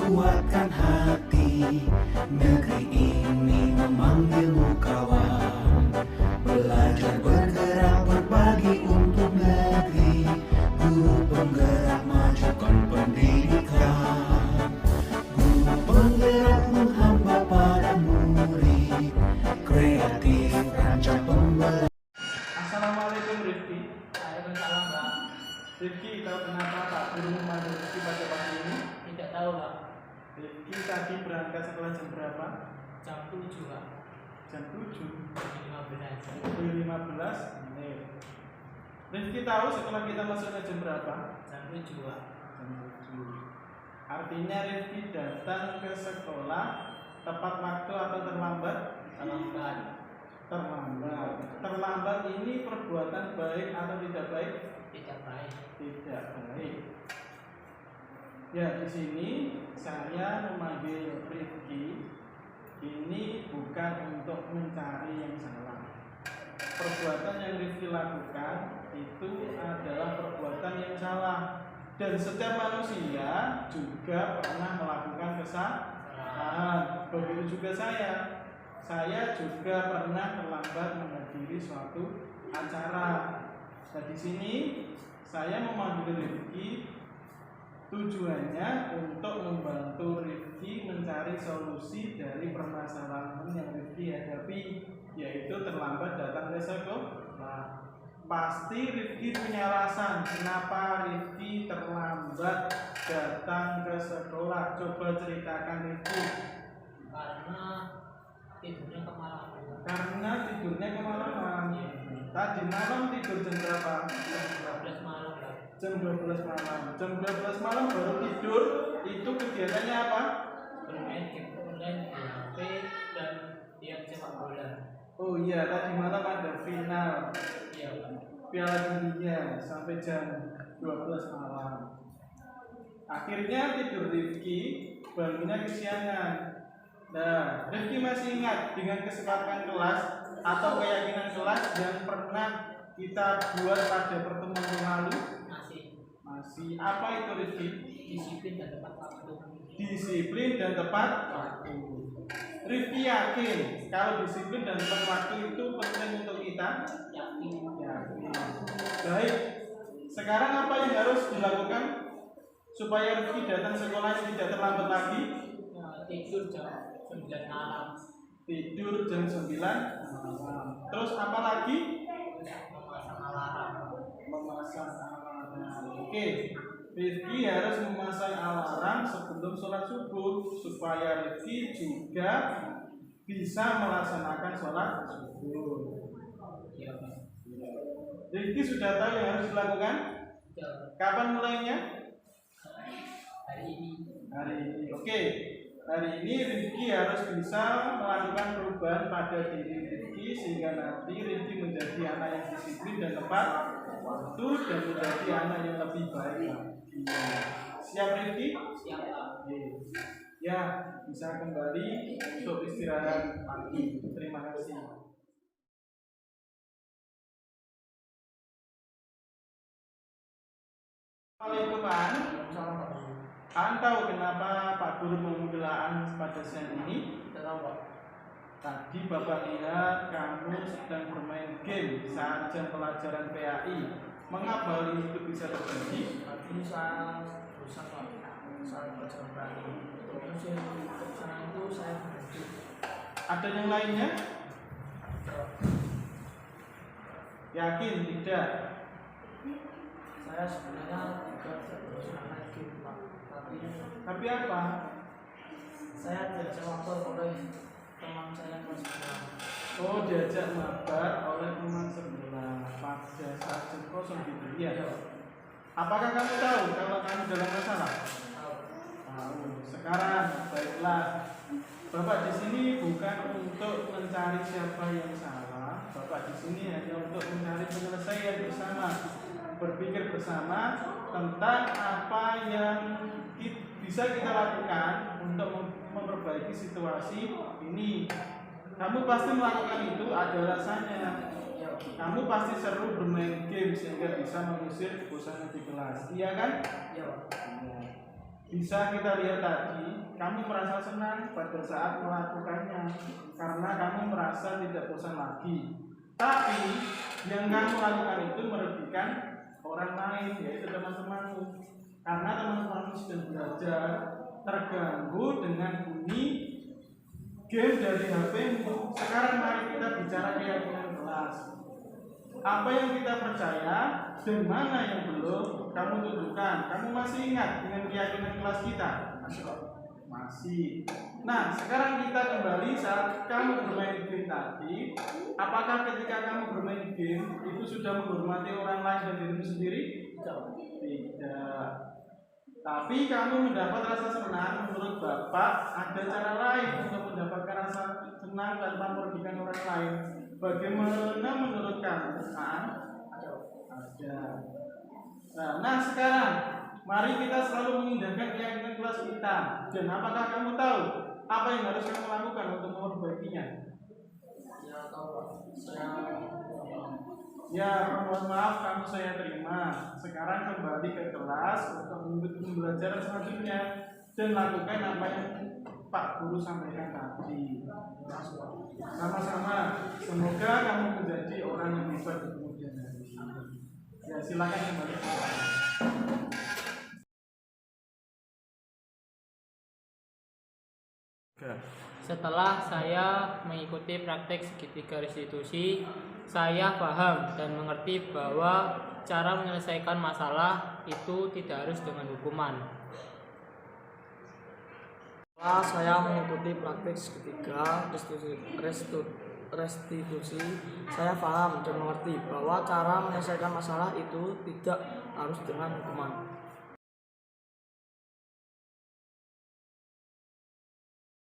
kuatkan hati, negeri ini memanggilmu kawan. Belajar bergerak berbagi untuk negeri, guru penggerak majukan pendidikan. Guru penggerak menghamba pada murid, kreatif rancang pembelajaran. Assalamualaikum Rifki. Waalaikumsalam, Pak. Rifki, tahu kenapa Pak Guru memanggil Rifki pada pagi ini? Tidak tahu, Pak. Rifki tadi berangkat sekolah jam berapa? Jam 7, Pak. Jam 7. 15. menit. Rifki tahu sekolah kita masuknya jam berapa? Jam 7, Pak. Jam 7. Artinya Rifki datang ke sekolah tepat waktu atau terlambat? Terlambat. Terlambat ini perbuatan baik atau tidak baik? Tidak baik. Tidak baik. Ya, di sini saya memanggil Rifki ini bukan untuk mencari yang salah. Perbuatan yang Rifki lakukan itu adalah perbuatan yang salah, dan setiap manusia juga pernah melakukan kesalahan. Begitu juga saya juga pernah terlambat menghadiri suatu acara. Nah, di sini saya memanggil Rifki tujuannya untuk membantu Rifki mencari solusi dari permasalahan yang Rifki hadapi, yaitu terlambat datang ke sekolah. Pasti Rifki punya alasan kenapa Rifki terlambat datang ke sekolah. Coba ceritakan Rifki. Karena tidurnya kemalaman. Tadi malam tidur jam berapa? Jam 12 malam, Pak. Jam 12 malam. Jam 12 malam baru tidur. Itu kegiatannya apa? Bermain game online di HP dan lihat sepak bola. Oh iya, tadi malam ada final Iya, Pak. Piala Dunia sampai jam 12 malam. Akhirnya tidur Rifki, bangunnya kesiangan. Nah, Rifki masih ingat dengan kesepakatan kelas atau keyakinan kelas yang pernah kita buat pada pertemuan yang lalu? Masih. Apa itu Rifki? Disiplin dan tepat waktu. Disiplin dan tepat waktu. Rifki yakin kalau disiplin dan tepat waktu itu penting untuk kita? Yakin. Baik. Sekarang apa yang harus dilakukan supaya Rifki datang sekolah tidak terlambat lagi? Tidur jam 9 malam. Tidur jam 9 malam. Terus apa lagi? Memasang alarm. Memasang alarm. Oke. Rifki harus memasang alarm sebelum sholat subuh supaya Rifki juga bisa melaksanakan sholat subuh. Iya, Pak. Rifki sudah tahu yang harus dilakukan? Kapan mulainya? Hari ini. Oke. Hari ini Rifki harus bisa melakukan perubahan pada diri Rifki sehingga nanti Rifki menjadi anak yang disiplin dan tepat waktu dan menjadi anak yang lebih baik lagi. Siap Rifki? Siap, Pak. Ya, bisa kembali untuk istirahat pagi. Terima kasih. Assalamualaikum Pak. Anda tahu kenapa Pak Guru memanggil pada siang ini? Tadi Bapak lihat kamu sedang bermain game saat jam pelajaran PAI. Mengapa hal itu bisa terjadi? Tadi saya rusak, Pak. Saya pelajaran terus saya itu saya berhenti. Ada yang lainnya? Yakin tidak? Saya sebenarnya juga berusaha lagi, Pak. Tapi apa? Saya diajak waktu oleh teman saya kelas 9. Oh, diajak mabar oleh teman sebelah pada saat jam kosong gitu. Iya. Apakah kamu tahu kalau kamu dalam masalah? Tahu. Sekarang baiklah. Bapak di sini bukan untuk mencari siapa yang salah. Bapak di sini hanya untuk mencari penyelesaian bersama, berpikir bersama tentang apa yang bisa kita lakukan untuk memperbaiki situasi ini. Kamu pasti melakukan itu ada alasannya. Kamu pasti seru bermain game sehingga bisa mengusir kebosanan di kelas, iya kan? Iya. Bisa kita lihat tadi kamu merasa senang pada saat melakukannya karena kamu merasa tidak bosan lagi. Tapi yang kamu lakukan itu merugikan orang lain, yaitu teman-temanmu. Karena teman-temanmu sedang belajar, terganggu dengan bunyi game dari HP-mu. Sekarang mari kita bicara keyakinan kelas. Apa yang kita percaya dan mana yang belum kamu tunjukkan. Kamu masih ingat dengan keyakinan kelas kita? Masih. Nah, sekarang kita kembali saat kamu bermain game tadi. Apakah ketika kamu bermain game itu sudah menghormati orang lain dan dirimu sendiri? Tidak. Tapi kamu mendapat rasa senang. Menurut Bapak ada cara lain untuk mendapatkan rasa senang tanpa merugikan orang lain. Bagaimana menurut kamu? Ada. Nah, sekarang mari kita selalu mengindahkan keyakinan kelas kita. Dan apakah kamu tahu apa yang harus kamu lakukan untuk memperbaikinya? Ya tahu, saya Ya, mohon maaf kamu saya terima. Sekarang kembali ke kelas untuk mengikuti pembelajaran selanjutnya dan lakukan apa yang Pak Guru sampaikan tadi. Sama-sama. Semoga kamu menjadi orang yang hebat di kemudian hari. Ya, silakan kembali ke kelas. Setelah saya mengikuti praktek segitiga restitusi, saya paham dan mengerti bahwa cara menyelesaikan masalah itu tidak harus dengan hukuman. Setelah saya mengikuti praktik segitiga restitusi, saya paham dan mengerti bahwa cara menyelesaikan masalah itu tidak harus dengan hukuman.